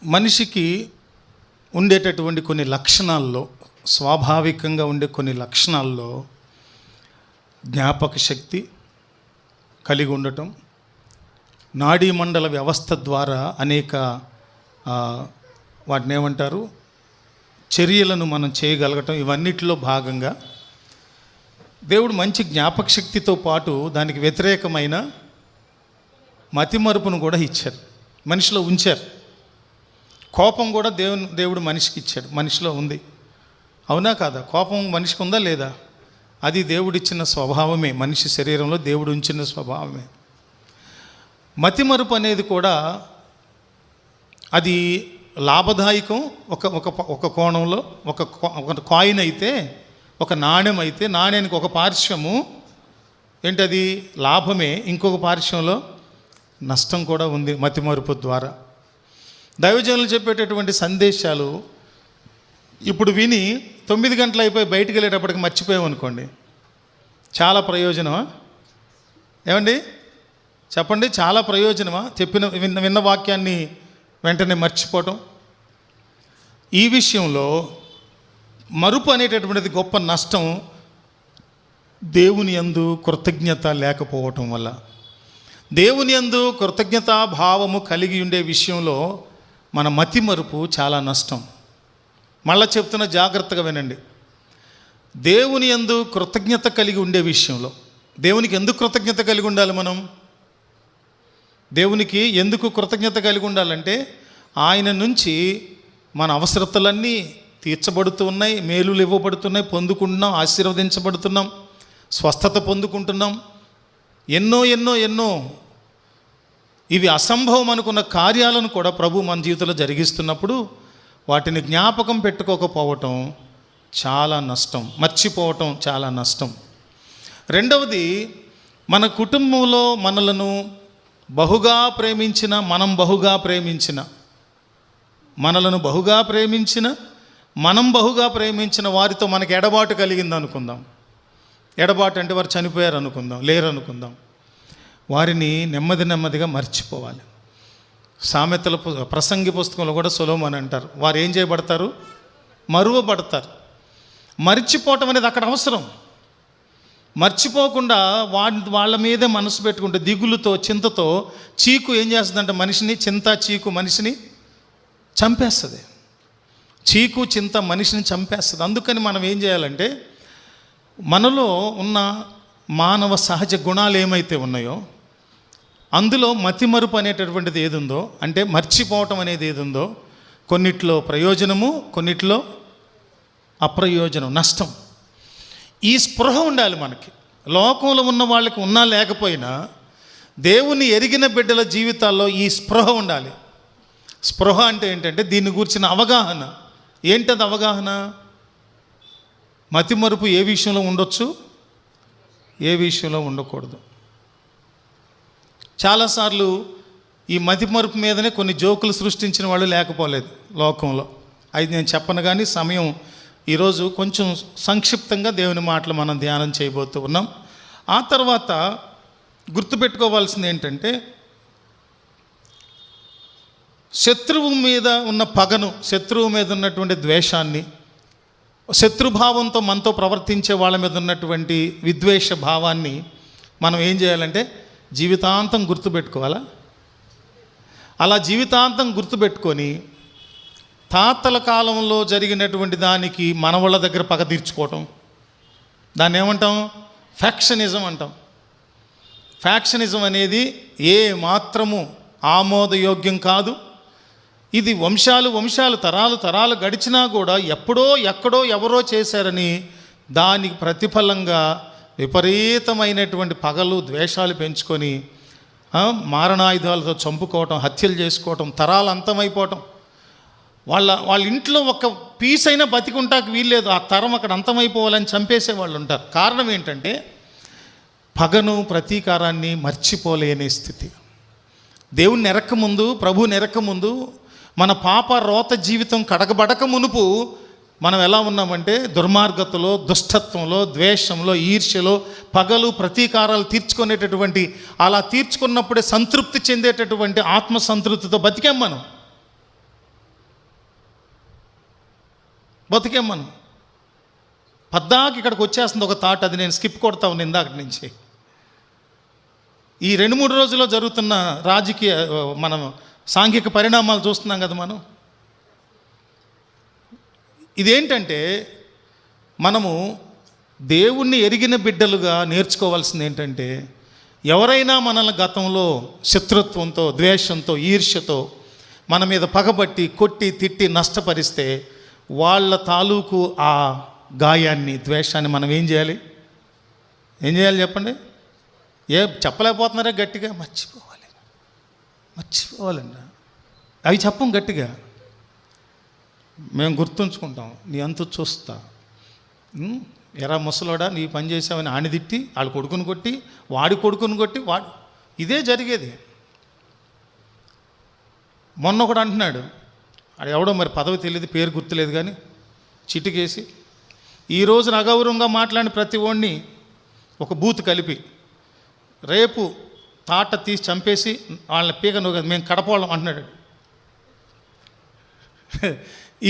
మనిషికి ఉండేటటువంటి కొన్ని లక్షణాల్లో, స్వాభావికంగా ఉండే కొన్ని లక్షణాల్లో జ్ఞాపక శక్తి కలిగి ఉండటం, నాడీ మండల వ్యవస్థ ద్వారా అనేక వాటిని ఏమంటారు చర్యలను మనం చేయగలగటం, ఇవన్నిటిలో భాగంగా దేవుడు మంచి జ్ఞాపక శక్తితో పాటు దానికి వ్యతిరేకమైన మతిమరుపును కూడా ఇచ్చారు, మనిషిలో ఉంచారు. కోపం కూడా దేవుడు మనిషికి ఇచ్చాడు, మనిషిలో ఉంది. అవునా కాదా? కోపం మనిషికి ఉందా లేదా? అది దేవుడిచ్చిన స్వభావమే, మనిషి శరీరంలో దేవుడు ఉంచిన స్వభావమే. మతిమరుపు అనేది కూడా అది లాభదాయకం ఒక కోణంలో. ఒక కాయిన్ అయితే, ఒక నాణ్యం అయితే, నాణ్యానికి ఒక పార్శ్వము ఏంటది లాభమే, ఇంకొక పార్శ్వంలో నష్టం కూడా ఉంది మతిమరుపు ద్వారా. దైవజనులు చెప్పేటటువంటి సందేశాలు ఇప్పుడు విని 9 గంటలు అయిపోయి బయటికి వెళ్ళేటప్పటికి మర్చిపోయామనుకోండి, చాలా ప్రయోజనమా? ఏమండి చెప్పండి, చాలా ప్రయోజనమా? విన్న వాక్యాన్ని వెంటనే మర్చిపోవటం. ఈ విషయంలో మరుపు అనేటటువంటిది గొప్ప నష్టం, దేవుని యందు కృతజ్ఞత లేకపోవటం వల్ల. దేవుని యందు కృతజ్ఞతాభావము కలిగి ఉండే విషయంలో మన మతిమరుపు చాలా నష్టం. మళ్ళా చెప్తున్న, జాగ్రత్తగా వినండి. దేవుని యందు కృతజ్ఞత కలిగి ఉండే విషయంలో, దేవునికి ఎందుకు కృతజ్ఞత కలిగి ఉండాలి? మనం దేవునికి ఎందుకు కృతజ్ఞత కలిగి ఉండాలంటే, ఆయన నుంచి మన అవసరతలన్నీ తీర్చబడుతూ ఉన్నాయి, మేలులు ఇవ్వబడుతున్నాయి, పొందుకుంటున్నాం, ఆశీర్వదించబడుతున్నాం, స్వస్థత పొందుకుంటున్నాం. ఎన్నో ఎన్నో ఎన్నో ఇవి అసంభవం అనుకున్న కార్యాలను కూడా ప్రభు మన జీవితంలో జరిగిస్తున్నప్పుడు వాటిని జ్ఞాపకం పెట్టుకోకపోవటం చాలా నష్టం, మర్చిపోవటం చాలా నష్టం. రెండవది, మన కుటుంబంలో మనలను బహుగా ప్రేమించిన, మనం బహుగా ప్రేమించిన వారితో మనకి ఎడబాటు కలిగింది అనుకుందాం. ఎడబాటు అంటే వారు చనిపోయారు అనుకుందాం, లేరు అనుకుందాం. వారిని నెమ్మదిగా మర్చిపోవాలి. సామెతల ప్రసంగి పుస్తకంలో కూడా సొలొమోను అంటారు, వారు ఏం చేయబడతారు? మరువబడతారు. మర్చిపోవటం అనేది అక్కడ అవసరం. మర్చిపోకుండా వాళ్ళ మీదే మనసు పెట్టుకుంటే, దిగులుతో, చింతతో, చీకు ఏం చేస్తుందంటే మనిషిని, చీకు మనిషిని చంపేస్తుంది. చీకు, చింత మనిషిని చంపేస్తుంది. అందుకని మనం ఏం చేయాలంటే, మనలో ఉన్న మానవ సహజ గుణాలు ఏమైతే ఉన్నాయో అందులో మతిమరుపు అనేటటువంటిది ఏది ఉందో, అంటే మర్చిపోవటం అనేది ఏది ఉందో, కొన్నిట్లో ప్రయోజనము, కొన్నిట్లో అప్రయోజనం, నష్టం. ఈ స్పృహ ఉండాలి మనకి. లోకంలో ఉన్న వాళ్ళకి ఉన్నా లేకపోయినా దేవుని ఎరిగిన బిడ్డల జీవితాల్లో ఈ స్పృహ ఉండాలి. స్పృహ అంటే ఏంటంటే దీన్ని గురించిన అవగాహన. ఏంటది అవగాహన? మతిమరుపు ఏ విషయంలో ఉండొచ్చు, ఏ విషయంలో ఉండకూడదు. చాలాసార్లు ఈ మతిమరుపు మీదనే కొన్ని జోకులు సృష్టించిన వాళ్ళు లేకపోలేదు లోకంలో. అది నేను చెప్పను, కానీ సమయం ఈరోజు కొంచెం సంక్షిప్తంగా దేవుని మాటలు మనం ధ్యానం చేయబోతూ ఉన్నాం. ఆ తర్వాత గుర్తుపెట్టుకోవాల్సింది ఏంటంటే, శత్రువు మీద ఉన్న పగను, శత్రువు మీద ఉన్నటువంటి ద్వేషాన్ని, శత్రుభావంతో మనతో ప్రవర్తించే వాళ్ళ మీద ఉన్నటువంటి విద్వేష భావాన్ని మనం ఏం చేయాలంటే జీవితాంతం గుర్తుపెట్టుకోవాలా? అలా జీవితాంతం గుర్తుపెట్టుకొని తాతల కాలంలో జరిగినటువంటి దానికి మనవాళ్ళ దగ్గర పగ తీర్చుకోవటం, దాన్ని ఏమంటాం? ఫ్యాక్షనిజం అంటాం. ఫ్యాక్షనిజం అనేది ఏ మాత్రము ఆమోదయోగ్యం కాదు. ఇది వంశాలు తరాలు గడిచినా కూడా ఎక్కడో ఎవరో చేశారని దానికి ప్రతిఫలంగా విపరీతమైనటువంటి పగలు, ద్వేషాలు పెంచుకొని మారణాయుధాలతో చంపుకోవటం, హత్యలు చేసుకోవటం, తరాలు అంతమైపోవటం. వాళ్ళ ఇంట్లో ఒక పీస్ అయినా బతికుంటాకి వీల్లేదు, ఆ తరం అక్కడ అంతమైపోవాలని చంపేసే వాళ్ళు ఉంటారు. కారణం ఏంటంటే పగను, ప్రతీకారాన్ని మర్చిపోలేని స్థితి. దేవుని నెరక్కముందు, ప్రభు నెరక్కముందు, మన పాప రోత జీవితం కడగబడక మునుపు మనం ఎలా ఉన్నామంటే దుర్మార్గతలో, దుష్టత్వంలో, ద్వేషంలో, ఈర్ష్యలో, పగలు, ప్రతీకారాలు తీర్చుకునేటటువంటి, అలా తీర్చుకున్నప్పుడే సంతృప్తి చెందేటటువంటి ఆత్మ సంతృప్తితో బతికాం మనం. బతికేం మనం. పద్దాకి ఇక్కడికి వచ్చేస్తుంది ఒక థాట్, అది నేను స్కిప్ కొడతా ఉన్నా ఇందాక నుంచి. ఈ 2-3 రోజుల్లో జరుగుతున్న రాజకీయ మనం సాంఘిక పరిణామాలు చూస్తున్నాం కదా మనం. ఇదేంటంటే మనము దేవుణ్ణి ఎరిగిన బిడ్డలుగా నేర్చుకోవాల్సింది ఏంటంటే, ఎవరైనా మనల్ని గతంలో శత్రుత్వంతో, ద్వేషంతో, ఈర్ష్యతో మన మీద పగబట్టి కొట్టి తిట్టి నష్టపరిస్తే వాళ్ళ తాలూకు ఆ గాయాన్ని, ద్వేషాన్ని మనం ఏం చేయాలి చెప్పండి? చెప్పలేకపోతున్నారా గట్టిగా? మర్చిపోవాలండి. అవి చెప్పం గట్టిగా, మేము గుర్తుంచుకుంటాం. నీ అంతు చూస్తా, ఎరా ముసలోడా నీ పని చేసావని ఆని తిట్టి, వాళ్ళు కొడుకుని కొట్టి, వాడి కొడుకుని కొట్టి, ఇదే జరిగేది. మొన్న ఒకడు అంటున్నాడు, అది ఎవడో మరి పదవి తెలియదు, పేరు గుర్తులేదు, కానీ చిటికేసి ఈ రోజున అగౌరవంగా మాట్లాడిన ప్రతి వాడిని ఒక బూత్ కలిపి రేపు తాట తీసి చంపేసి వాళ్ళని పీక నువ్వు మేము కడపోవడం అంటున్నాడు.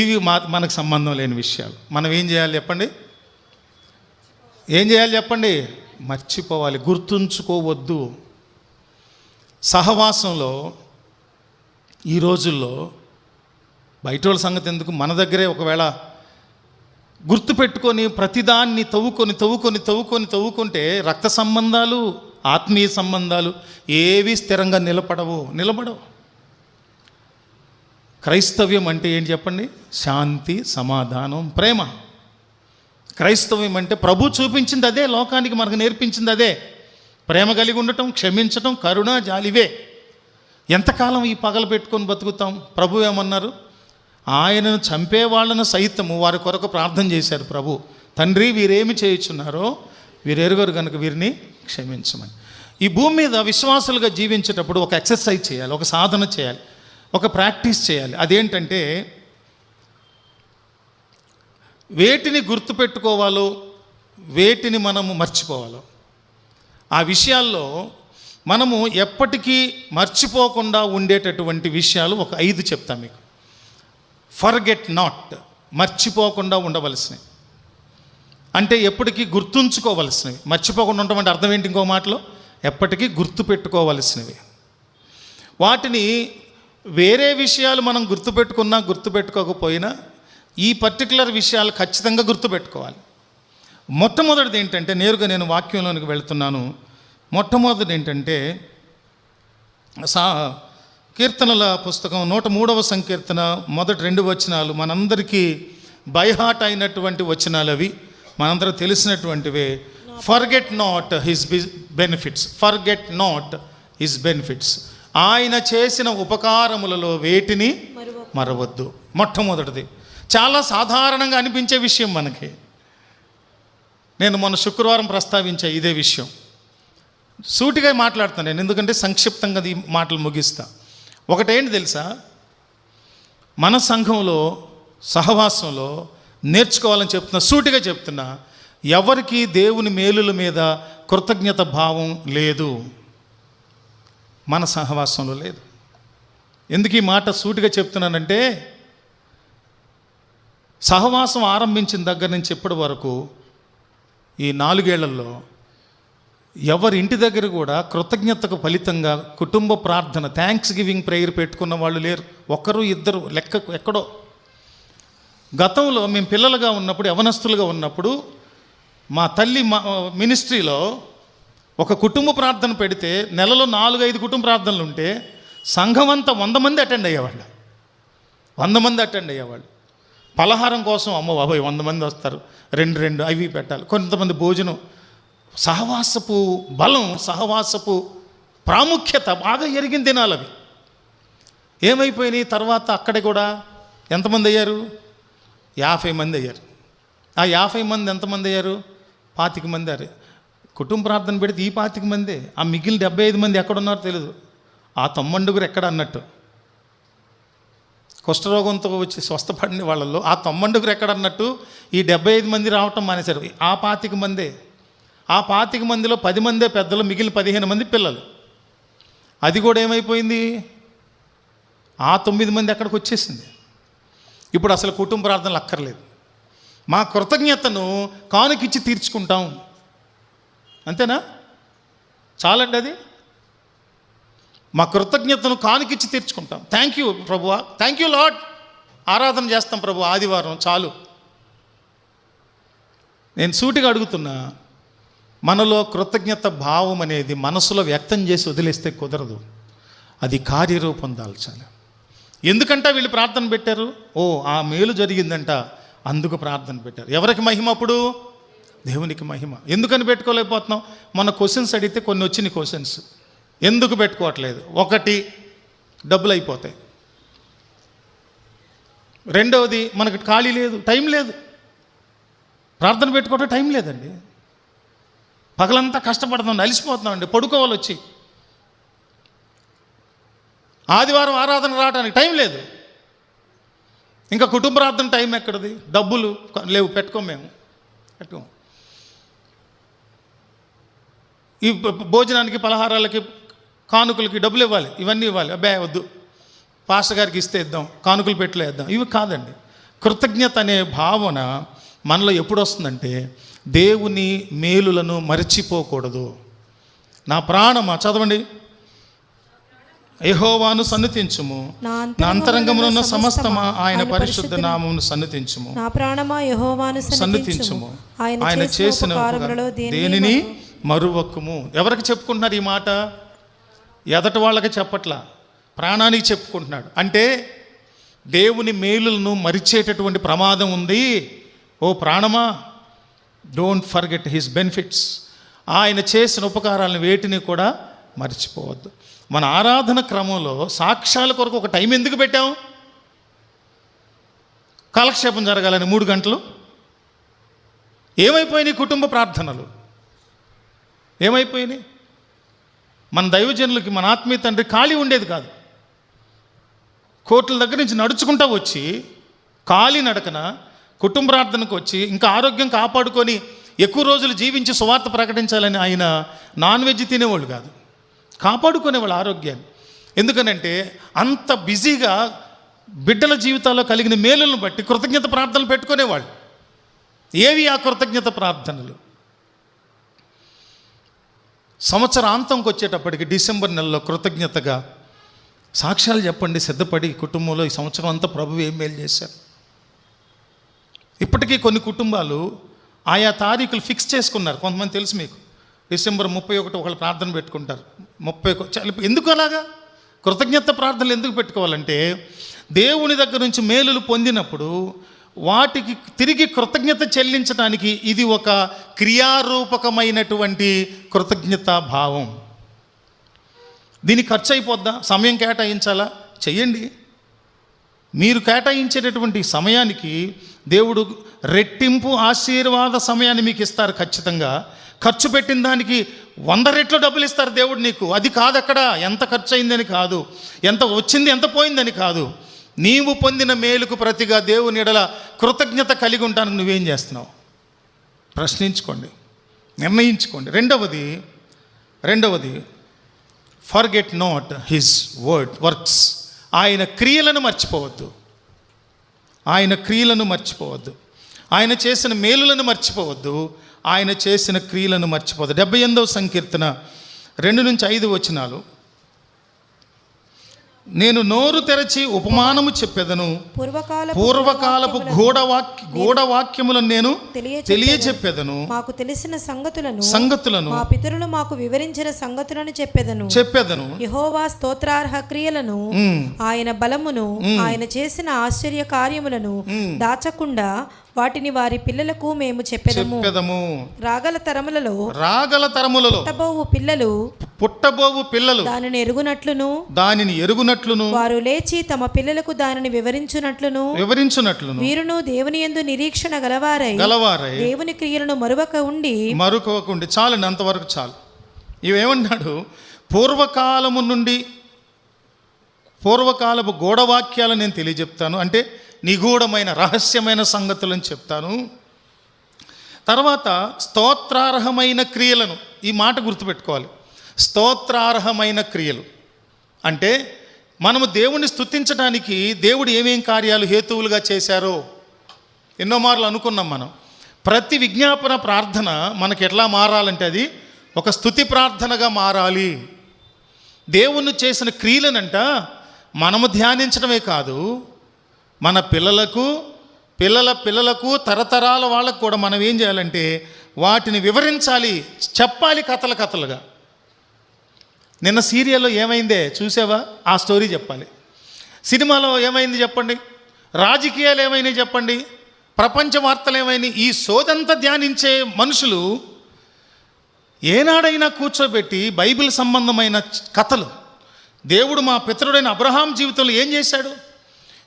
ఇవి మనకు సంబంధం లేని విషయాలు. మనం ఏం చేయాలి చెప్పండి? మర్చిపోవాలి, గుర్తుంచుకోవద్దు. సహవాసంలో ఈ రోజుల్లో బయట వాళ్ళ సంగతి ఎందుకు, మన దగ్గరే ఒకవేళ గుర్తుపెట్టుకొని ప్రతిదాన్ని తవ్వుకుంటే రక్త సంబంధాలు, ఆత్మీయ సంబంధాలు ఏవి స్థిరంగా నిలబడవు. క్రైస్తవ్యం అంటే ఏంటి చెప్పండి? శాంతి, సమాధానం, ప్రేమ. క్రైస్తవ్యం అంటే ప్రభు చూపించింది అదే, లోకానికి మనకు నేర్పించింది అదే. ప్రేమ కలిగి ఉండటం, క్షమించటం, కరుణ, జాలివే. ఎంతకాలం ఈ పగలు పెట్టుకొని బతుకుతాం? ప్రభు ఏమన్నారు? ఆయనను చంపే వాళ్ళను సైతము వారి కొరకు ప్రార్థన చేశారు ప్రభు. తండ్రి, వీరేమి చేయుచున్నారో వీరెరుగరు కనుక వీరిని క్షమించమని. ఈ భూమి మీద విశ్వాసులుగా జీవించేటప్పుడు ఒక ఎక్సర్సైజ్ చేయాలి, ఒక సాధన చేయాలి, ఒక ప్రాక్టీస్ చేయాలి. అదేంటంటే, వేటిని గుర్తుపెట్టుకోవాలో, వేటిని మనము మర్చిపోవాలో, ఆ విషయాల్లో మనము ఎప్పటికీ మర్చిపోకుండా ఉండేటటువంటి విషయాలు ఒక 5 చెప్తాం మీకు. ఫర్గెట్ నాట్, మర్చిపోకుండా ఉండవలసినవి. అంటే ఎప్పటికీ గుర్తుంచుకోవలసినవి. మర్చిపోకుండా ఉండటం అంటే అర్థం ఏంటి? ఇంకో మాటలో, ఎప్పటికీ గుర్తుపెట్టుకోవలసినవి. వాటిని వేరే విషయాలు మనం గుర్తుపెట్టుకున్నా గుర్తుపెట్టుకోకపోయినా ఈ పర్టికులర్ విషయాలు ఖచ్చితంగా గుర్తుపెట్టుకోవాలి. మొట్టమొదటిది ఏంటంటే, నేరుగా నేను వాక్యంలోనికి వెళ్తున్నాను. మొట్టమొదటిది ఏంటంటే, కీర్తనల పుస్తకం 103వ సంకీర్తన మొదటి 2 వచనాలు మనందరికీ బైహార్ట్ అయినటువంటి వచనాలు. అవి మనందరూ తెలిసినటువంటివే. Forget not his benefits, forget not his benefits. ఆయన చేసిన ఉపకారములలో వేటిని మరవద్దు. మొట్టమొదటిది చాలా సాధారణంగా అనిపించే విషయం మనకి. నేను మొన్న శుక్రవారం ప్రస్తావించే ఇదే విషయం. సూటిగా మాట్లాడుతాను నేను, ఎందుకంటే సంక్షిప్తంగా ఈ మాటలు ముగిస్తా. ఒకటేంటి తెలుసా? మన సంఘంలో సహవాసంలో నేర్చుకోవాలని చెప్తున్నా, సూటిగా చెప్తున్నా, ఎవరికి దేవుని మేలుల మీద కృతజ్ఞత భావం లేదు, మన సహవాసంలో లేదు. ఎందుకు ఈ మాట సూటిగా చెప్తున్నానంటే, సహవాసం ఆరంభించిన దగ్గర నుంచి ఇప్పటి వరకు ఈ 4 ఏళ్లలో ఎవరి ఇంటి దగ్గర కూడా కృతజ్ఞతకు ఫలితంగా కుటుంబ ప్రార్థన, థ్యాంక్స్ గివింగ్ ప్రేయర్ పెట్టుకున్న వాళ్ళు లేరు. 1-2 లెక్కకు ఎక్కడో. గతంలో మేము పిల్లలుగా ఉన్నప్పుడు, యవనస్తులుగా ఉన్నప్పుడు, మా తల్లి మినిస్ట్రీలో ఒక కుటుంబ ప్రార్థన పెడితే నెలలో 4-5 కుటుంబ ప్రార్థనలు ఉంటే సంఘం అంతా 100 మంది అటెండ్ అయ్యేవాళ్ళు. 100 మంది అటెండ్ అయ్యేవాళ్ళు. పలహారం కోసం అమ్మ బాబాయ్ 100 మంది వస్తారు, 2 అవి పెట్టాలి. కొంతమంది భోజనం. సహవాసపు బలం, సహవాసపు ప్రాముఖ్యత బాగా ఎరిగిన దినాలు అవి. ఏమైపోయినాయి తర్వాత? అక్కడ కూడా ఎంతమంది అయ్యారు? 50 మంది అయ్యారు. ఆ 50 మంది ఎంతమంది అయ్యారు? 25 మంది. అరే, కుటుంబ ప్రార్థన పెడితే ఈ 25 మంది, ఆ మిగిలిన 75 మంది ఎక్కడున్నారో తెలియదు. ఆ 90 ఎక్కడ అన్నట్టు, కుష్ఠరోగంతో వచ్చి స్వస్థపడిన వాళ్ళల్లో ఆ 90 ఎక్కడ అన్నట్టు ఈ 75 మంది రావటం మానేశారు. ఆ 25 మందే. ఆ 25 మందిలో 10 మందే పెద్దలు, మిగిలిన 15 మంది పిల్లలు. అది కూడా ఏమైపోయింది? ఆ 9 మంది అక్కడికి వచ్చేసింది. ఇప్పుడు అసలు కుటుంబ ప్రార్థనలు అక్కర్లేదు. మా కృతజ్ఞతను కానుకిచ్చి తీర్చుకుంటాం. అంతేనా? చాలండి అది. మా కృతజ్ఞతను కానుకిచ్చి తీర్చుకుంటాం. థ్యాంక్ యూ ప్రభువా, థ్యాంక్ యూ లార్డ్, ఆరాధన చేస్తాం ప్రభు ఆదివారం, చాలు. నేను సూటిగా అడుగుతున్నా, మనలో కృతజ్ఞత భావం అనేది మనసులో వ్యక్తం చేసి వదిలేస్తే కుదరదు, అది కార్యరూపం దాల్చాలి. ఎందుకంటే వీళ్ళు ప్రార్థన పెట్టారు, ఓ ఆ మేలు జరిగిందంట, అందుకు ప్రార్థన పెట్టారు. ఎవరికి మహిమ అప్పుడు? దేవునికి మహిమ. ఎందుకని పెట్టుకోలేకపోతున్నాం? మన క్వశ్చన్స్ అడిగితే కొన్ని వచ్చినాయి క్వశ్చన్స్, ఎందుకు పెట్టుకోవట్లేదు? ఒకటి, డబ్బులు అయిపోతాయి. రెండవది, మనకు ఖాళీ లేదు, టైం లేదు. ప్రార్థన పెట్టుకోవటం టైం లేదండి. పగలంతా కష్టపడుతున్నాం, అలిసిపోతున్నామండి, పడుకోవాలి వచ్చి. ఆదివారం ఆరాధన రావడానికి టైం లేదు. ఇంకా కుటుంబ ప్రార్థన టైం ఎక్కడిది? డబ్బులు లేవు, పెట్టుకోం, మేము పెట్టుకోం. ఈ భోజనానికి, పలహారాలకి, కానుకలకి డబ్బులు ఇవ్వాలి, ఇవన్నీ ఇవ్వాలి. అబ్బాయి వద్దు, పాస్టర్ గారికి ఇస్తే ఇద్దాం, కానుకలు పెట్టలేద్దాం, ఇవి కాదండి. కృతజ్ఞత అనే భావన మనలో ఎప్పుడు వస్తుందంటే, దేవుని మేలులను మరచిపోకూడదు. నా ప్రాణమా, చదవండి, యెహోవాను సన్నుతించుము, నా అంతరంగమునున్న సమస్తమా ఆయన పరిశుద్ధ నామమును సన్నుతించుము. నా ప్రాణమా యెహోవాను సన్నుతించుము, ఆయన చేసిన దేనిని మరువక్కుము. ఎవరికి చెప్పుకుంటున్నారు ఈ మాట? ఎదటి వాళ్ళకి చెప్పట్లా, ప్రాణానికి చెప్పుకుంటున్నాడు. అంటే దేవుని మేలులను మరిచేటటువంటి ప్రమాదం ఉంది. ఓ ప్రాణమా, డోంట్ ఫర్గెట్ హిస్ బెనిఫిట్స్. ఆయన చేసిన ఉపకారాలను వేటిని కూడా మర్చిపోవద్దు. మన ఆరాధన క్రమంలో సాక్ష్యాల కొరకు ఒక టైం ఎందుకు పెట్టాం? కాలక్షేపం జరగాలని 3 గంటలు. ఏమైపోయినాయి కుటుంబ ప్రార్థనలు? ఏమైపోయినాయి? మన దైవజనులకి, మన ఆత్మీయ తండ్రి ఖాళీ ఉండేది కాదు. కోట్ల దగ్గర నుంచి నడుచుకుంటూ వచ్చి, ఖాళీ నడకన కుటుంబ ప్రార్థనకు వచ్చి, ఇంకా ఆరోగ్యం కాపాడుకొని ఎక్కువ రోజులు జీవించి సువార్త ప్రకటించాలని ఆయన నాన్ వెజ్ తినేవాళ్ళు కాదు, కాపాడుకునేవాళ్ళు ఆరోగ్యాన్ని. ఎందుకనంటే అంత బిజీగా బిడ్డల జీవితాల్లో కలిగిన మేలులను బట్టి కృతజ్ఞత ప్రార్థనలు పెట్టుకునేవాళ్ళు. ఏవి ఆ కృతజ్ఞత ప్రార్థనలు? సంవత్సరాంతంకి వచ్చేటప్పటికి డిసెంబర్ నెలలో కృతజ్ఞతగా సాక్ష్యాలు చెప్పండి, సిద్ధపడి కుటుంబంలో ఈ సంవత్సరం అంతా ప్రభువు ఏం మేలు చేశారు. ఇప్పటికీ కొన్ని కుటుంబాలు ఆయా తారీఖులు ఫిక్స్ చేసుకున్నారు. కొంతమంది తెలుసు మీకు, డిసెంబర్ 31 ఒకళ్ళు ప్రార్థన పెట్టుకుంటారు. 30 ఎందుకు అలాగా? కృతజ్ఞత ప్రార్థనలు ఎందుకు పెట్టుకోవాలంటే, దేవుని దగ్గర నుంచి మేలులు పొందినప్పుడు వాటికి తిరిగి కృతజ్ఞత చెల్లించడానికి ఇది ఒక క్రియారూపకమైనటువంటి కృతజ్ఞతా భావం. దీనికి ఖర్చు అయిపోద్దా? సమయం కేటాయించాలా? చెయ్యండి. మీరు కేటాయించేటటువంటి సమయానికి దేవుడు రెట్టింపు ఆశీర్వాద సమయాన్ని మీకు ఇస్తారు ఖచ్చితంగా. ఖర్చు పెట్టిన దానికి 100 రెట్లు డబ్బులు ఇస్తారు దేవుడు నీకు. అది కాదు, అక్కడ ఎంత ఖర్చు అయిందని కాదు, ఎంత వచ్చింది ఎంత పోయిందని కాదు, నీవు పొందిన మేలుకు ప్రతిగా దేవుని ఎడల కృతజ్ఞత కలిగి ఉంటానికి నువ్వేం చేస్తున్నావు? ప్రశ్నించుకోండి, నిర్ణయించుకోండి. రెండవది ఫర్గెట్ నాట్ హిజ్ వర్క్స్. ఆయన క్రియలను మర్చిపోవద్దు. ఆయన క్రియలను మర్చిపోవద్దు. ఆయన చేసిన మేలులను మర్చిపోవద్దు. ఆయన చేసిన క్రియలను మర్చిపోవద్దు. 78వ సంకీర్తన 2-5 వచనాలు. నేను నోరు తెరచి ఉపమానము చెప్పెదను, పూర్వకాలపు గూఢవాక్యములను నేను తెలియచెప్పెదను. మాకు తెలిసిన సంగతులను మా పితరులు మాకు వివరించిన సంగతులను చెప్పెదను. యెహోవా స్తోత్రార్హ క్రియలను, ఆయన బలమును, ఆయన చేసిన ఆశ్చర్య కార్యములను దాచకుండా వాటిని వారి పిల్లలకు మేము చెప్పెదము. రాగల తరములలో పుట్టబోవు పిల్లలు దానిని ఎరుగునట్లును వారు లేచి తమ పిల్లలకు దానిని వివరించునట్లును వీరును దేవుని యందు నిరీక్షణ గలవారై దేవుని క్రియలను మరువక ఉండి. చాలండి, అంతవరకు చాలు. ఇవేమన్నాడు? పూర్వకాలపు గూఢవాక్యాలు నేను తెలియజెప్తాను, అంటే నిగూఢమైన రహస్యమైన సంగతులను చెప్తాను. తర్వాత స్తోత్రార్హమైన క్రియలను, ఈ మాట గుర్తుపెట్టుకోవాలి. స్తోత్రార్హమైన క్రియలు అంటే మనము దేవుణ్ణి స్తుతించడానికి దేవుడు ఏమేం కార్యాలు హేతువులుగా చేశారో, ఎన్నో మార్లు అనుకున్నాం మనం. ప్రతి విజ్ఞాపన ప్రార్థన మనకి ఎట్లా మారాలంటే అది ఒక స్తుతి ప్రార్థనగా మారాలి. దేవుని చేసిన క్రియలనంట మనము ధ్యానించడమే కాదు, మన పిల్లలకు తరతరాల వాళ్ళకు కూడా మనం ఏం చేయాలంటే వాటిని వివరించాలి, చెప్పాలి కథలుగా. నిన్న సీరియల్లో ఏమైందే చూసావా, ఆ స్టోరీ చెప్పాలి. సినిమాలో ఏమైంది చెప్పండి, రాజకీయాలు ఏమైనాయి చెప్పండి, ప్రపంచ వార్తలు ఏమైనాయి. ఈ సోదంతా ధ్యానించే మనుషులు ఏనాడైనా కూర్చోబెట్టి బైబిల్ సంబంధమైన కథలు, దేవుడు మా పితరుడైన అబ్రహాం జీవితంలో ఏం చేశాడు,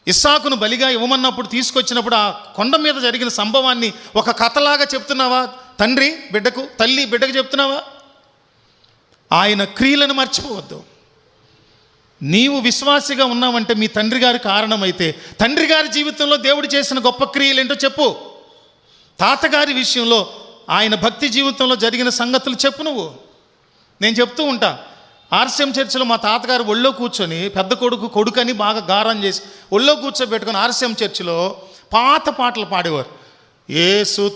ఇస్సాకును బలిగా ఇవ్వమన్నప్పుడు తీసుకొచ్చినప్పుడు ఆ కొండ మీద జరిగిన సంభవాన్ని ఒక కథలాగా చెప్తున్నావా? తండ్రి బిడ్డకు, తల్లి బిడ్డకు చెప్తున్నావా? ఆయన క్రియలను మర్చిపోవద్దు. నీవు విశ్వాసిగా ఉన్నావంటే మీ తండ్రి గారి కారణమైతే తండ్రి గారి జీవితంలో దేవుడు చేసిన గొప్ప క్రియలు ఏంటో చెప్పు. తాతగారి విషయంలో ఆయన భక్తి జీవితంలో జరిగిన సంగతులు చెప్పు నువ్వు. నేను చెప్తూ ఉంటా, ఆర్సీఎం చర్చిలో మా తాతగారు ఒళ్ళో కూర్చొని, పెద్ద కొడుకని బాగా గారం చేసి ఒళ్ళో కూర్చోబెట్టుకొని ఆర్సీఎం చర్చిలో పాత పాటలు పాడేవారు. ఏసుతోటివిగాను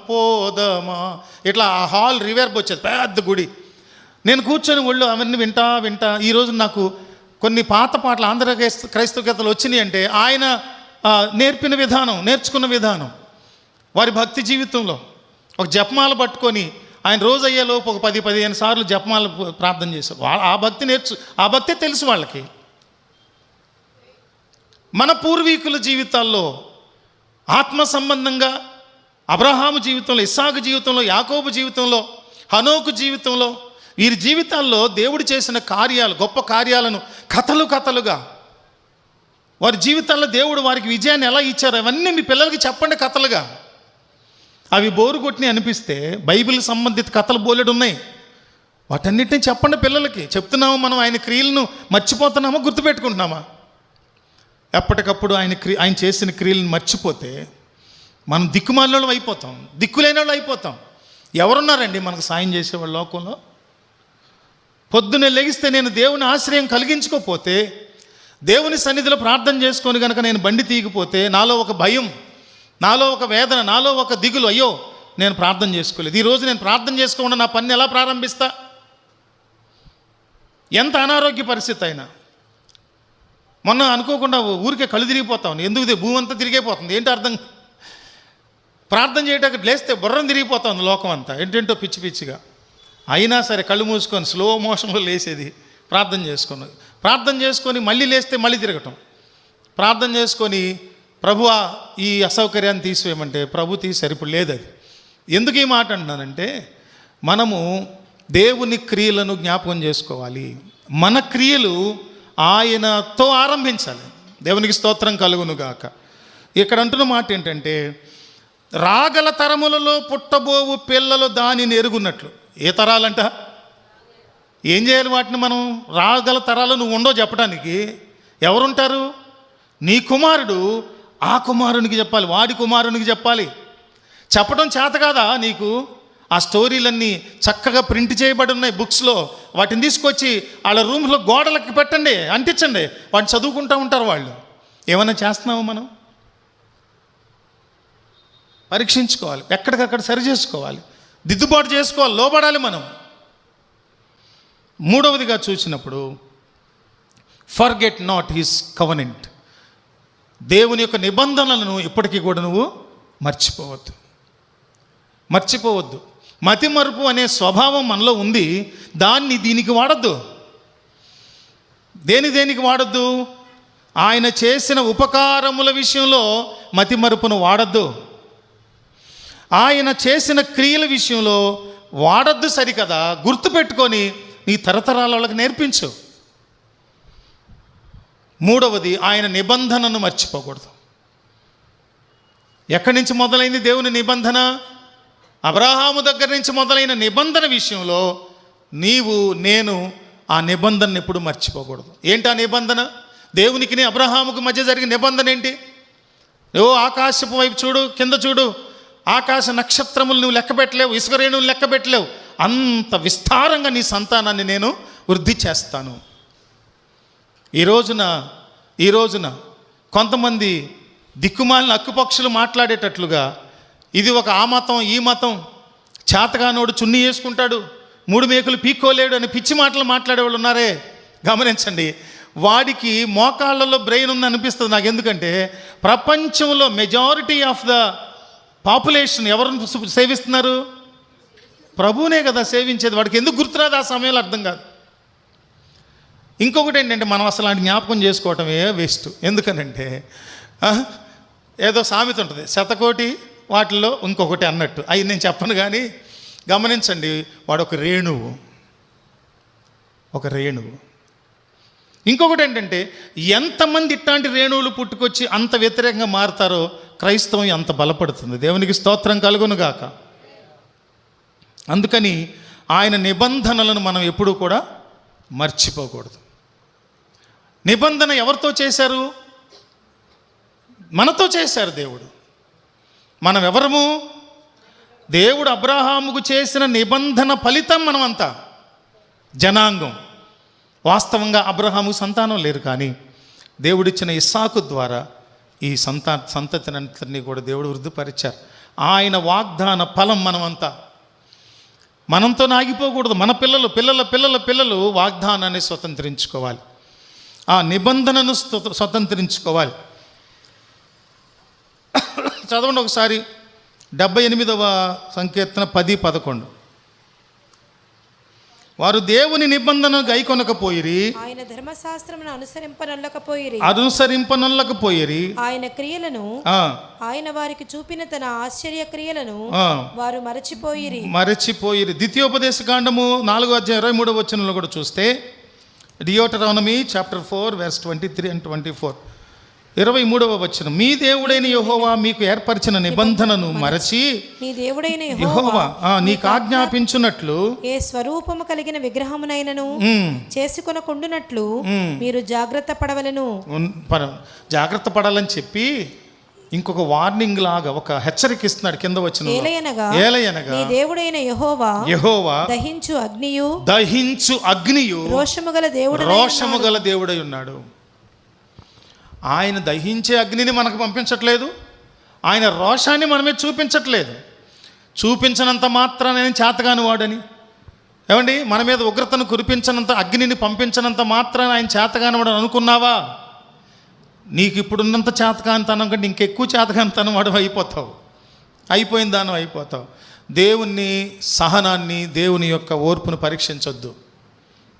పోదమా, ఇట్లా ఆ హాల్ రివర్బ్ వచ్చేది, పెద్ద గుడి. నేను కూర్చొని ఒళ్ళు అవన్నీ వింటా. ఈరోజు నాకు కొన్ని పాత పాటలు ఆంధ్ర క్రైస్తవ గీతాలు వచ్చినాయి అంటే ఆయన నేర్పిన విధానం, నేర్చుకున్న విధానం. వారి భక్తి జీవితంలో ఒక జపమాల పట్టుకొని ఆయన రోజు అయ్యేలోపు ఒక 10-15 సార్లు జపమాల ప్రార్థన చేశారు. ఆ భక్తి తెలుసు వాళ్ళకి. మన పూర్వీకుల జీవితాల్లో ఆత్మ సంబంధంగా అబ్రహాము జీవితంలో, ఇస్సాకు జీవితంలో, యాకోబు జీవితంలో, హనోకు జీవితంలో, వీరి జీవితాల్లో దేవుడు చేసిన కార్యాలు, గొప్ప కార్యాలను కథలుగా వారి జీవితాల్లో దేవుడు వారికి విజయాన్ని ఎలా ఇచ్చారు అవన్నీ మీ పిల్లలకి చెప్పండి కథలుగా. అవి బోరు కొట్టిని అనిపిస్తే బైబిల్ సంబంధిత కథలు బోలెడు ఉన్నాయి, వాటన్నిటిని చెప్పండి పిల్లలకి. చెప్తున్నాము మనం ఆయన క్రియలను మర్చిపోతున్నామా, గుర్తుపెట్టుకుంటున్నామా? ఎప్పటికప్పుడు ఆయన చేసిన క్రియలను మర్చిపోతే మనం దిక్కుమాలిన అయిపోతాం, దిక్కులేని వాళ్ళు అయిపోతాం. ఎవరున్నారండి మనకు సాయం చేసేవాళ్ళు లోకంలో? పొద్దున్నే లెగిస్తే నేను దేవుని ఆశ్రయం కలిగించుకోపోతే, దేవుని సన్నిధిలో ప్రార్థన చేసుకొని కనుక నేను బండి తీయకపోతే నాలో ఒక భయం, నాలో ఒక వేదన, నాలో ఒక దిగులు, అయ్యో నేను ప్రార్థన చేసుకోలేదు, ఈరోజు నేను ప్రార్థన చేసుకోకుండా నా పని ఎలా ప్రారంభిస్తా? ఎంత అనారోగ్య పరిస్థితి అయినా. మొన్న అనుకోకుండా ఊరికే కళ్ళు తిరిగిపోతాం, ఎందుకు భూమి అంతా తిరిగిపోతుంది, ఏంటి అర్థం? ప్రార్థన చేయడానికి లేస్తే బుర్రం తిరిగిపోతుంది లోకం అంతా, ఏంటంటో పిచ్చిగా. అయినా సరే కళ్ళు మూసుకొని స్లో మోషన్లో లేసేది, ప్రార్థన చేసుకొని మళ్ళీ లేస్తే మళ్ళీ తిరగటం, ప్రార్థన చేసుకొని ప్రభువా ఈ అసౌకర్యాన్ని తీసివేయమంటే ప్రభు తీశారు. ఇప్పుడు లేదు అది. ఎందుకు ఈ మాట అంటున్నానంటే, మనము దేవుని క్రియలను జ్ఞాపకం చేసుకోవాలి. మన క్రియలు ఆయనతో ఆరంభించాలి. దేవునికి స్తోత్రం కలుగునుగాక. ఇక్కడ అంటున్న మాట ఏంటంటే, రాగల తరములలో పుట్టబోవు పిల్లలు దానిని ఎరుగున్నట్లు. ఏ తరాలంట? ఏం చేయాలి వాటిని మనం? రాగల తరాలు నువ్వు ఉండవు చెప్పడానికి. ఎవరుంటారు? నీ కుమారుడు ఆ కుమారునికి చెప్పాలి, వాడి కుమారునికి చెప్పాలి. చెప్పడం చేత కాదా నీకు? ఆ స్టోరీలన్నీ చక్కగా ప్రింట్ చేయబడి ఉన్నాయి బుక్స్లో, వాటిని తీసుకొచ్చి వాళ్ళ రూమ్లో గోడలకి పెట్టండి, అంటించండి, వాటిని చదువుకుంటూ ఉంటారు వాళ్ళు. ఏమైనా చేస్తున్నామో మనం? పరీక్షించుకోవాలి, ఎక్కడికక్కడ సరి చేసుకోవాలి, దిద్దుబాటు చేసుకోవాలి, లోబడాలి మనం. మూడవదిగా చూసినప్పుడు ఫర్గెట్ నాట్ హిస్ కవనెంట్. దేవుని యొక్క నిబంధనలను ఎప్పటికీ కూడా నువ్వు మర్చిపోవద్దు. మతిమరుపు అనే స్వభావం మనలో ఉంది, దాన్ని దీనికి వాడద్దు. దేనికి వాడద్దు? ఆయన చేసిన ఉపకారముల విషయంలో మతిమరుపును వాడద్దు, ఆయన చేసిన క్రియల విషయంలో వాడద్దు. సరికదా? గుర్తుపెట్టుకొని నీ తరతరాల వాళ్ళకి నేర్పించు. మూడవది, ఆయన నిబంధనను మర్చిపోకూడదు. ఎక్కడి నుంచి మొదలైంది దేవుని నిబంధన? అబ్రహాము దగ్గర నుంచి మొదలైన నిబంధన విషయంలో నేను ఆ నిబంధనను ఎప్పుడు మర్చిపోకూడదు. ఏంటి ఆ నిబంధన? దేవునికి అబ్రహాముకు మధ్య జరిగిన నిబంధన ఏంటి? ఆకాశపు వైపు చూడు, కింద చూడు, ఆకాశ నక్షత్రములు నువ్వు లెక్క పెట్టలేవు, ఇసుక రేణువులు లెక్క పెట్టలేవు, అంత విస్తారంగా నీ సంతానాన్ని నేను వృద్ధి చేస్తాను. ఈ రోజున కొంతమంది దిక్కుమాలిన అక్కుపక్షులు మాట్లాడేటట్లుగా ఇది ఒక ఆ మతం ఈ మతం, చేతగానోడు చున్నీ వేసుకుంటాడు, 3 మేకులు పీక్కోలేడు అని పిచ్చి మాటలు మాట్లాడేవాళ్ళు ఉన్నారే, గమనించండి. వాడికి మోకాళ్ళలో బ్రెయిన్ ఉంది అనిపిస్తుంది నాకు. ఎందుకంటే ప్రపంచంలో మెజారిటీ ఆఫ్ ద పాపులేషన్ ఎవరిని సేవిస్తున్నారు? ప్రభువునే కదా సేవించేది. వాడికి ఎందుకు గుర్తురాదు ఆ సమయంలో అర్థం కాదు. ఇంకొకటి ఏంటంటే మనం అసలు ఆ జ్ఞాపకం చేసుకోవటమే వేస్ట్. ఎందుకనంటే ఏదో సామెత ఉంటుంది, 100 వాటిల్లో ఇంకొకటి అన్నట్టు. అవి నేను చెప్పను కానీ గమనించండి, వాడు ఒక రేణువు. ఇంకొకటి ఏంటంటే ఎంతమంది ఇట్లాంటి రేణువులు పుట్టుకొచ్చి అంత వ్యతిరేకంగా మారుతారో క్రైస్తవం అంత బలపడుతుంది. దేవునికి స్తోత్రం కలుగునుగాక. అందుకని ఆయన నిబంధనలను మనం ఎప్పుడూ కూడా మర్చిపోకూడదు. నిబంధన ఎవరితో చేశారు? మనతో చేశారు దేవుడు. మనం ఎవరము? దేవుడు అబ్రహాముకు చేసిన నిబంధన ఫలితం మనమంతా, జనాంగం. వాస్తవంగా అబ్రహాము సంతానం లేరు, కానీ దేవుడిచ్చిన ఇస్సాకు ద్వారా ఈ సంతతినంతటినీ కూడా దేవుడు వృద్ధిపరిచారు. ఆయన వాగ్దాన ఫలం మనమంతా. మనంతో ఆగిపోకూడదు. మన పిల్లలు పిల్లల పిల్లల పిల్లలు వాగ్దానాన్ని స్వతంత్రించుకోవాలి, ఆ నిబంధనను స్వతంత్రించుకోవాలి. చదవండి ఒకసారి 78వ సంకీర్తన 10-11. వారు దేవుని నిబంధనను గైకొనకపోయిరి, ఆయన ధర్మశాస్త్రమును అనుసరింపనొల్లకపోయిరి, ఆయన క్రియలను, ఆయన వారికి చూపిన తన ఆశ్చర్య క్రియలను వారు మరచిపోయిరి. ద్వితీయోపదేశకాండము 4:23 కూడా చూస్తే, డియోటరానమీ చాప్టర్ 4:23-24, 23వ వచనం, మీ దేవుడైన యెహోవా మీకు ఏర్పరిచిన నిబంధనను మరచి నీ దేవుడైన యెహోవా నీకు ఆజ్ఞాపించున్నట్లు ఏ స్వరూపము కలిగిన విగ్రహమునైనను చేసుకొనకుండునట్లు మీరు జాగ్రత్త పడవలెను. జాగ్రత్త పడాలని చెప్పి ఇంకొక వార్నింగ్ లాగా ఒక హెచ్చరిక ఇస్తున్నాడు కింద వచ్చిన, ఏలయనగా నీ దేవుడైన యెహోవా దహించు అగ్నియు రోషము గల దేవుడై ఉన్నాడు. ఆయన దహించే అగ్నిని మనకు పంపించట్లేదు, ఆయన రోషాన్ని మనమే చూపించట్లేదు. చూపించినంత మాత్రాన నేను చేతగాని వాడని, ఏమండి, మన మీద ఉగ్రతను కురిపించినంత, అగ్నిని పంపించినంత మాత్రాన ఆయన చేతగాని వాడు అనుకున్నావా? నీకు ఇప్పుడున్నంత చేతకానితనం కంటే ఇంకెక్కువ చేతకానితనం వాడు అయిపోయిన దానం అయిపోతావు. దేవుని సహనాన్ని, దేవుని యొక్క ఓర్పును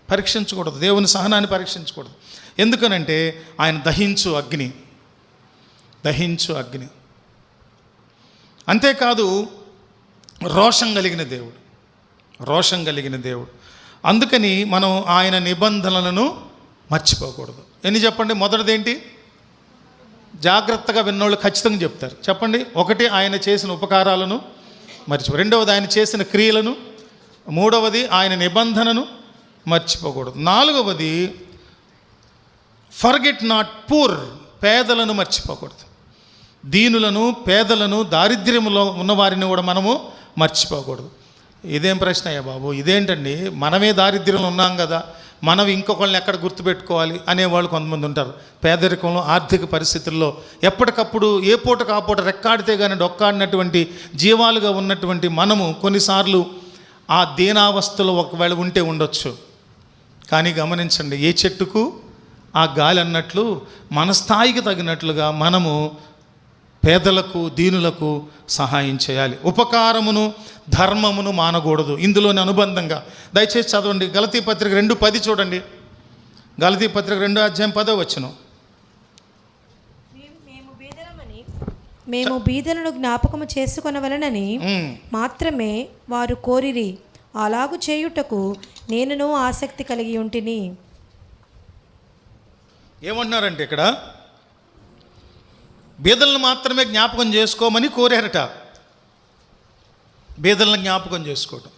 పరీక్షించకూడదు. దేవుని సహనాన్ని పరీక్షించకూడదు. ఎందుకనంటే ఆయన దహించు అగ్ని. అంతేకాదు రోషం కలిగిన దేవుడు. అందుకని మనం ఆయన నిబంధనలను మర్చిపోకూడదు. ఎన్ని చెప్పండి? మొదటిది ఏంటి? జాగ్రత్తగా విన్నోళ్ళు ఖచ్చితంగా చెప్తారు. చెప్పండి. 1, ఆయన చేసిన ఉపకారాలను మర్చిపో. 2వది ఆయన చేసిన క్రియలను. 3వది ఆయన నిబంధనను మర్చిపోకూడదు. 4వది ఫర్గెట్ నాట్ పూర్, పేదలను మర్చిపోకూడదు. దీనులను, పేదలను, దారిద్ర్యంలో ఉన్నవారిని కూడా మనము మర్చిపోకూడదు. ఇదేం ప్రశ్న అయ్యా బాబు, ఇదేంటండి, మనమే దారిద్ర్యంలో ఉన్నాం కదా, మనం ఇంకొకళ్ళని ఎక్కడ గుర్తుపెట్టుకోవాలి అనేవాళ్ళు కొంతమంది ఉంటారు. పేదరికంలో, ఆర్థిక పరిస్థితుల్లో ఎప్పటికప్పుడు ఏ పూటకు ఆ పూట రెక్కాడితే కానీ డొక్కాడినటువంటి జీవాలుగా ఉన్నటువంటి మనము కొన్నిసార్లు ఆ దీనావస్థలో ఒకవేళ ఉంటే ఉండొచ్చు. కానీ గమనించండి, ఏ చెట్టుకు ఆ గాలి అన్నట్లు మన స్థాయికి తగినట్లుగా మనము పేదలకు, దీనులకు సహాయం చేయాలి. ఉపకారమును, ధర్మమును మానకూడదు. ఇందులోని అనుబంధంగా దయచేసి చదవండి. గలతీ పత్రిక 2:10 చూడండి. గలతీ పత్రిక 2:10 మేము బీదలను జ్ఞాపకము చేసుకొనవలెనని మాత్రమే వారు కోరిరి, అలాగు చేయుటకు నేనును ఆసక్తి కలిగి ఉంటిని. ఏమంటున్నారంటే ఇక్కడ బీదలను మాత్రమే జ్ఞాపకం చేసుకోమని కోరారట. బీదలను జ్ఞాపకం చేసుకోవటం.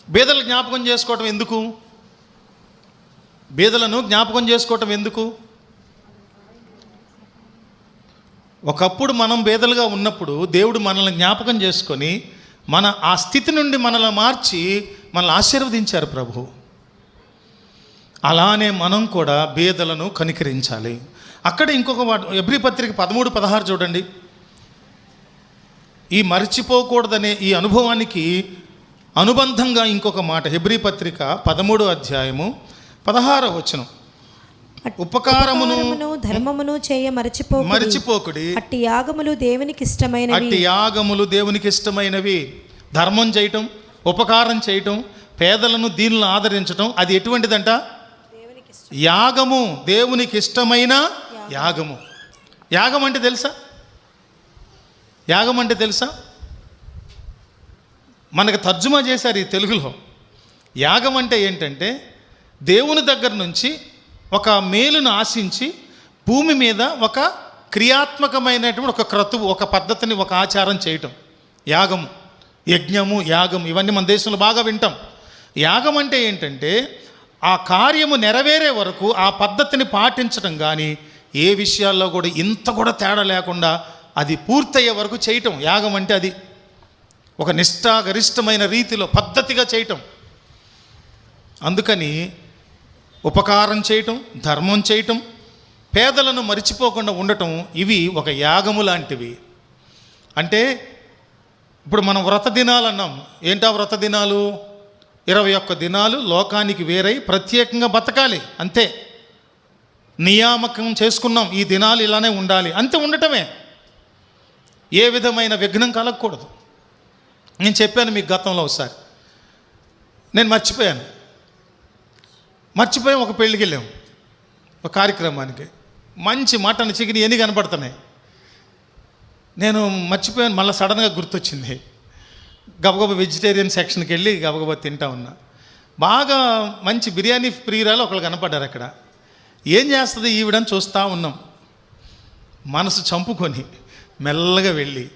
బీదలను జ్ఞాపకం చేసుకోవటం ఎందుకు? బీదలను జ్ఞాపకం చేసుకోవటం ఎందుకు? ఒకప్పుడు మనం బీదలుగా ఉన్నప్పుడు దేవుడు మనల్ని జ్ఞాపకం చేసుకొని ఆ స్థితి నుండి మనల్ని మార్చి మనల్ని ఆశీర్వదించారు ప్రభు. అలానే మనం కూడా బేదలను కనికరించాలి. అక్కడ ఇంకొక హెబ్రీ పత్రిక 13:16 చూడండి. ఈ మర్చిపోకూడదనే ఈ అనుభవానికి అనుబంధంగా ఇంకొక మాట. హెబ్రీ పత్రిక 13:16 ఉపకారమును ధర్మమును చేయ మరచిపోకుడి. అట్టి యాగములు దేవునికి ఇష్టమైనవి. ధర్మం చేయటం, ఉపకారం చేయటం, పేదలను దీనులను ఆదరించటం, అది ఎటువంటిదంట? యాగము, దేవునికి ఇష్టమైన యాగము. యాగం అంటే తెలుసా? యాగం అంటే తెలుసా? మనకు తర్జుమా చేశారు ఈ తెలుగులో. యాగం అంటే ఏంటంటే దేవుని దగ్గర నుంచి ఒక మేలును ఆశించి భూమి మీద ఒక క్రియాత్మకమైనటువంటి ఒక క్రతువు, ఒక పద్ధతిని, ఒక ఆచారం చేయటం యాగము. యజ్ఞము, యాగం ఇవన్నీ మన దేశంలో బాగా వింటాం. యాగం అంటే ఏంటంటే ఆ కార్యము నెరవేరే వరకు ఆ పద్ధతిని పాటించడం, కానీ ఏ విషయాల్లో కూడా ఇంత కూడా తేడా లేకుండా అది పూర్తయ్యే వరకు చేయటం యాగం అంటే. అది ఒక నిష్ఠాగరిష్టమైన రీతిలో పద్ధతిగా చేయటం. అందుకని ఉపకారం చేయటం, ధర్మం చేయటం, పేదలను మరిచిపోకుండా ఉండటం, ఇవి ఒక యాగము లాంటివి. అంటే ఇప్పుడు మనం వ్రత దినాలు అన్నాం. ఏంటా వ్రత దినాలు? 21 దినాలు లోకానికి వేరై ప్రత్యేకంగా బతకాలి, అంతే. నియామకం చేసుకున్నాం, ఈ దినాలు ఇలానే ఉండాలి, అంతే. ఉండటమే, ఏ విధమైన విఘ్నం కలగకూడదు. నేను చెప్పాను మీకు గతంలో ఒకసారి, నేను మర్చిపోయాను ఒక పెళ్ళికి వెళ్ళాం, ఒక కార్యక్రమానికి. మంచి మటన్, చికెన్ ఎన్ని కనపడుతున్నాయి. నేను మర్చిపోయాను, మళ్ళీ సడన్గా గుర్తొచ్చింది. గబగబా వెజిటేరియన్ సెక్షన్కి వెళ్ళి గబగబా తింటా ఉన్నా. బాగా మంచి బిర్యానీ ప్రియురాలు ఒకళ్ళు కనపడ్డారు అక్కడ. ఏం చేస్తుంది ఈవిడని చూస్తూ ఉన్నాం. మనసు చంపుకొని మెల్లగా వెళ్ళి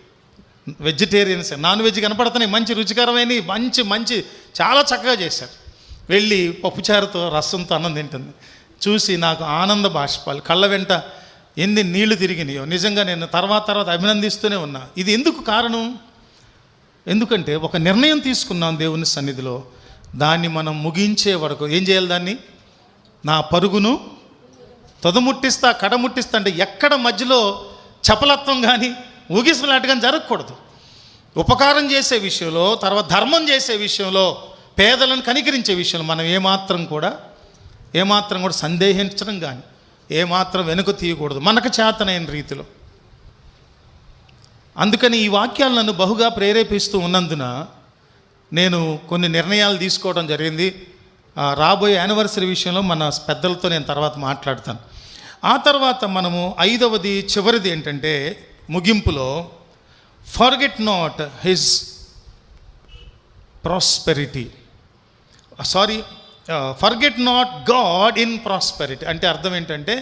వెజిటేరియన్స్, నాన్ వెజ్ కనపడుతున్నాయి, మంచి రుచికరమైన, మంచి చాలా చక్కగా చేశారు. వెళ్ళి పప్పుచారుతో రసంతో అన్నం తింటుంది. చూసి నాకు ఆనంద బాష్పాలు కళ్ళ వెంట ఎన్ని నీళ్లు తిరిగినాయో. నిజంగా నేను తర్వాత అభినందిస్తూనే ఉన్నా. ఇది ఎందుకు కారణం? ఎందుకంటే ఒక నిర్ణయం తీసుకున్నాం దేవుని సన్నిధిలో, దాన్ని మనం ముగించే వరకు ఏం చేయాలి? దాన్ని నా పరుగును తొదముట్టిస్తా, కడముట్టిస్తా అంటే ఎక్కడ మధ్యలో చపలత్వం కానీ ఊగిసలాట కానీ జరగకూడదు. ఉపకారం చేసే విషయంలో, తర్వాత ధర్మం చేసే విషయంలో, పేదలను కనికరించే విషయంలో మనం ఏమాత్రం కూడా సందేహించడం కానీ ఏమాత్రం వెనుక తీయకూడదు, మనకు చేతనైన రీతిలో. అందుకని ఈ వాక్యాలు నన్ను బహుగా ప్రేరేపిస్తూ ఉన్నందున నేను కొన్ని నిర్ణయాలు తీసుకోవడం జరిగింది. రాబోయే యానివర్సరీ విషయంలో మన పెద్దలతో నేను తర్వాత మాట్లాడతాను. ఆ తర్వాత మనము 5వది చివరిది ఏంటంటే ముగింపులో, forget not his prosperity. Forget not God in prosperity అంటే అర్థం ఏంటంటే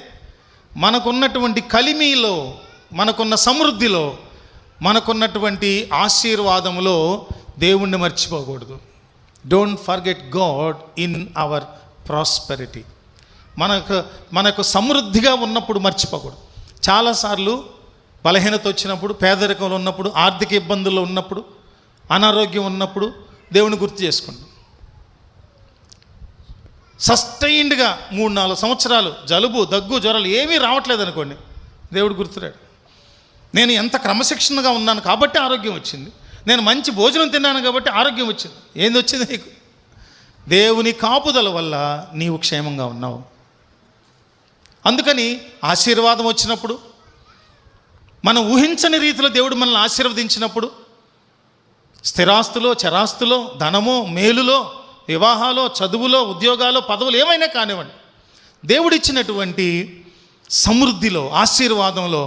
మనకున్నటువంటి కలిమిలో, మనకున్న సమృద్ధిలో, మనకున్నటువంటి ఆశీర్వాదములో దేవుణ్ణి మర్చిపోకూడదు. Don't forget God in our prosperity. మనకు సమృద్ధిగా ఉన్నప్పుడు మర్చిపోకూడదు. చాలాసార్లు బలహీనత వచ్చినప్పుడు, పేదరికంలో ఉన్నప్పుడు, ఆర్థిక ఇబ్బందుల్లో ఉన్నప్పుడు, అనారోగ్యం ఉన్నప్పుడు దేవుని గుర్తు చేసుకుంటాం. సస్టైన్డ్గా 3-4 సంవత్సరాలు జలుబు, దగ్గు, జ్వరాలు ఏమీ రావట్లేదు అనుకోండి, దేవుడు గుర్తురాడు. నేను ఎంత క్రమశిక్షణగా ఉన్నాను కాబట్టి ఆరోగ్యం వచ్చింది, నేను మంచి భోజనం తిన్నాను కాబట్టి ఆరోగ్యం వచ్చింది. ఏంది వచ్చింది నీకు? దేవుని కాపుదల వల్ల నీవు క్షేమంగా ఉన్నావు. అందుకని ఆశీర్వాదం వచ్చినప్పుడు, మనం ఊహించని రీతిలో దేవుడు మనల్ని ఆశీర్వదించినప్పుడు, స్థిరాస్తులో, చరాస్తులో, ధనమో, మేలులో, వివాహాలో, చదువులో, ఉద్యోగాలు, పదవులు ఏమైనా కానివ్వండి, దేవుడిచ్చినటువంటి సమృద్ధిలో, ఆశీర్వాదంలో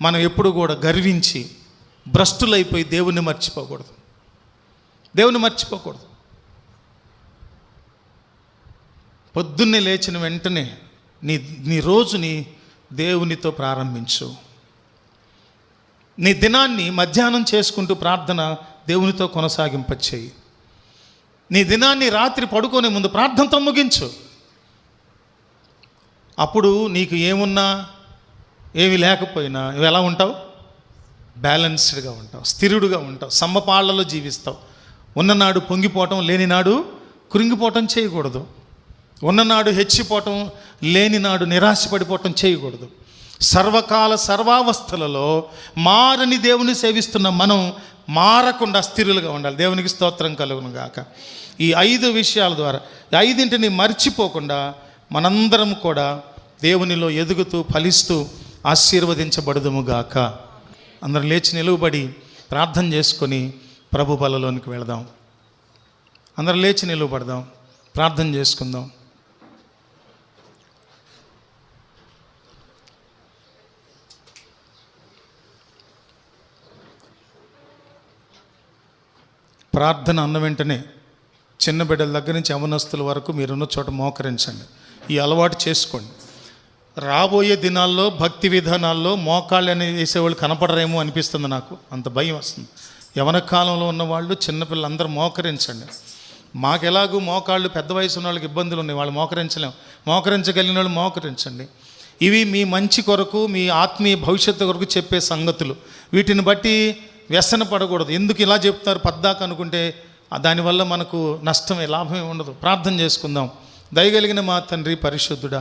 మనం ఎప్పుడు కూడా గర్వించి భ్రష్టులైపోయి దేవుణ్ణి మర్చిపోకూడదు. పొద్దున్నే లేచిన వెంటనే నీ రోజుని దేవునితో ప్రారంభించు. నీ దినాన్ని మధ్యాహ్నం చేసుకుంటూ ప్రార్థన దేవునితో కొనసాగింపచేయి. నీ దినాన్ని రాత్రి పడుకునే ముందు ప్రార్థనతో ముగించు. అప్పుడు నీకు ఏమున్నా ఏమి లేకపోయినా నువ్వు ఎలా ఉంటావు? బ్యాలెన్స్డ్గా ఉంటావు, స్థిరుడుగా ఉంటావు, సమపాళ్లలో జీవిస్తావు. ఉన్ననాడు పొంగిపోవటం, లేనినాడు కృంగిపోవటం చేయకూడదు. ఉన్ననాడు హెచ్చిపోవటం, లేనినాడు నిరాశపడిపోవటం చేయకూడదు. సర్వకాల సర్వావస్థలలో మారని దేవుని సేవిస్తున్న మనం మారకుండా స్థిరులుగా ఉండాలి. దేవునికి స్తోత్రం కలుగును గాక. ఈ 5 విషయాల ద్వారా, ఈ 5ంటిని మర్చిపోకుండా మనందరం కూడా దేవునిలో ఎదుగుతూ ఫలిస్తూ ఆశీర్వదించబడదుము గాక. అందరం లేచి నిలువబడి ప్రార్థన చేసుకొని ప్రభు బలలోనికి వెళదాం. అందరం లేచి నిలువబడదాం, ప్రార్థన చేసుకుందాం. ప్రార్థన అన్న వెంటనే చిన్న బిడ్డల దగ్గర నుంచి యవనస్తుల వరకు మీరున్న చోట మోకరించండి. ఈ అలవాటు చేసుకోండి. రాబోయే దినాల్లో భక్తి విధానాల్లో మోకాళ్ళు అనేది వేసేవాళ్ళు కనపడరేమో అనిపిస్తుంది నాకు, అంత భయం వస్తుంది. యవన కాలంలో ఉన్నవాళ్ళు చిన్నపిల్లలందరూ మోకరించండి. మాకెలాగూ మోకాళ్ళు పెద్ద వయసు ఉన్న వాళ్ళకి ఇబ్బందులు ఉన్నాయి, వాళ్ళు మోకరించలేము. మోకరించగలిగిన వాళ్ళు మోకరించండి. ఇవి మీ మంచి కొరకు, మీ ఆత్మీయ భవిష్యత్తు కొరకు చెప్పే సంగతులు. వీటిని బట్టి వ్యసన పడకూడదు. ఎందుకు ఇలా చెప్తారు పద్దాక అనుకుంటే దానివల్ల మనకు నష్టమే, లాభమే ఉండదు. ప్రార్థన చేసుకుందాం. దయగలిగిన మా తండ్రి పరిశుద్ధుడా,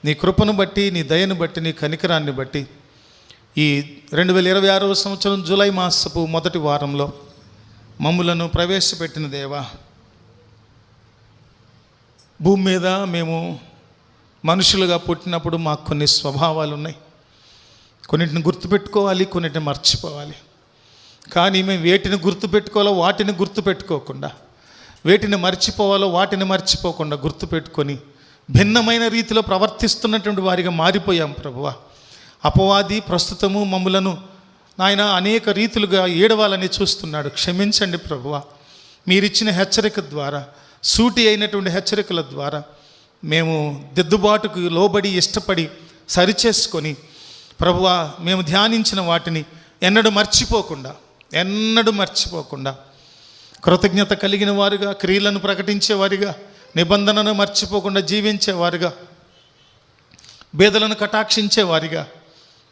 నీ కృపను బట్టి, నీ దయను బట్టి, నీ కనికరాన్ని బట్టి ఈ 2026వ సంవత్సరం జూలై మాసపు మొదటి వారంలో మమ్ములను ప్రవేశపెట్టిన దేవా, భూమి మీద మేము మనుషులుగా పుట్టినప్పుడు మాకు కొన్ని స్వభావాలు ఉన్నాయి. కొన్నిటిని గుర్తుపెట్టుకోవాలి, కొన్నిటిని మర్చిపోవాలి. కానీ మేము వేటిని గుర్తుపెట్టుకోవాలో వాటిని గుర్తుపెట్టుకోకుండా, వేటిని మర్చిపోవాలో వాటిని మర్చిపోకుండా గుర్తుపెట్టుకొని భిన్నమైన రీతిలో ప్రవర్తిస్తున్నటువంటి వారిగా మారిపోయాం ప్రభువా. అపవాది ప్రస్తుతము మమ్ములను నాయన అనేక రీతులుగా ఏడవాలని చూస్తున్నాడు. క్షమించండి ప్రభువా. మీరిచ్చిన హెచ్చరిక ద్వారా, సూటి అయినటువంటి హెచ్చరికల ద్వారా మేము దిద్దుబాటుకు లోబడి ఇష్టపడి సరిచేసుకొని ప్రభువా, మేము ధ్యానించిన వాటిని ఎన్నడూ మర్చిపోకుండా కృతజ్ఞత కలిగిన వారుగా, క్రియలను ప్రకటించేవారిగా, నిబంధనను మర్చిపోకుండా జీవించేవారుగా, బేదలను కటాక్షించేవారిగా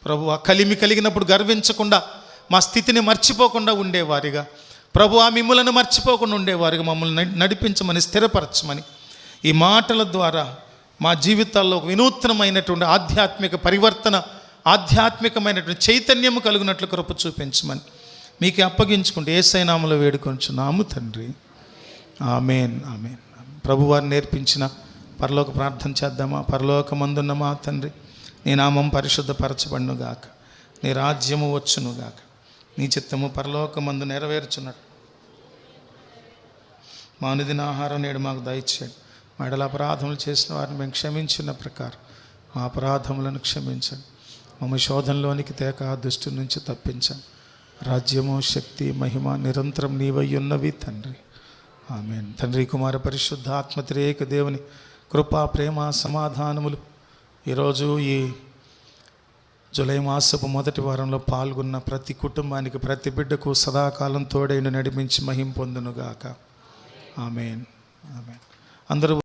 ప్రభువా, కలిమి కలిగినప్పుడు గర్వించకుండా మా స్థితిని మర్చిపోకుండా ఉండేవారిగా ప్రభువా, మిమ్ములను మర్చిపోకుండా ఉండేవారిగా మమ్మల్ని నడిపించమని, స్థిరపరచమని ఈ మాటల ద్వారా మా జీవితాల్లో వినూత్నమైనటువంటి ఆధ్యాత్మిక పరివర్తన, ఆధ్యాత్మికమైనటువంటి చైతన్యము కలిగినట్లు కృప చూపించమని మీకు అప్పగించుకుంటే యేసయ్య నామములో వేడుకొంచున్నాము తండ్రి. ఆమేన్, ఆమేన్. ప్రభువారు నేర్పించిన పరలోక ప్రార్థన చేద్దామా? పరలోకమందున్న మా తండ్రి, నీ నామం పరిశుద్ధపరచబడును గాక, నీ రాజ్యము వచ్చును గాక, నీ చిత్తము పరలోకమందు నెరవేర్చున్నట్టు మా అనుదిన ఆహారం నేడు మాకు దయచేయండి. మా ఎడల అపరాధములు చేసిన వారిని మేము క్షమించిన ప్రకారం మా అపరాధములను క్షమించండి. మమ్మ శోధనలోనికి తేక దుష్టు నుంచి తప్పించండి. రాజ్యము, శక్తి, మహిమ నిరంతరం నీవై ఉన్నవి తండ్రి. ఆమేన్. తండ్రి, కుమార పరిశుద్ధ ఆత్మ త్రియేక దేవుని కృపా, ప్రేమ, సమాధానములు ఈరోజు ఈ జూలై మాసపు మొదటి వారంలో పాల్గొన్న ప్రతి కుటుంబానికి, ప్రతి బిడ్డకు సదాకాలం తోడైన నడిపించి మహిం పొందునుగాక. ఆమేన్, ఆమేన్. అందరూ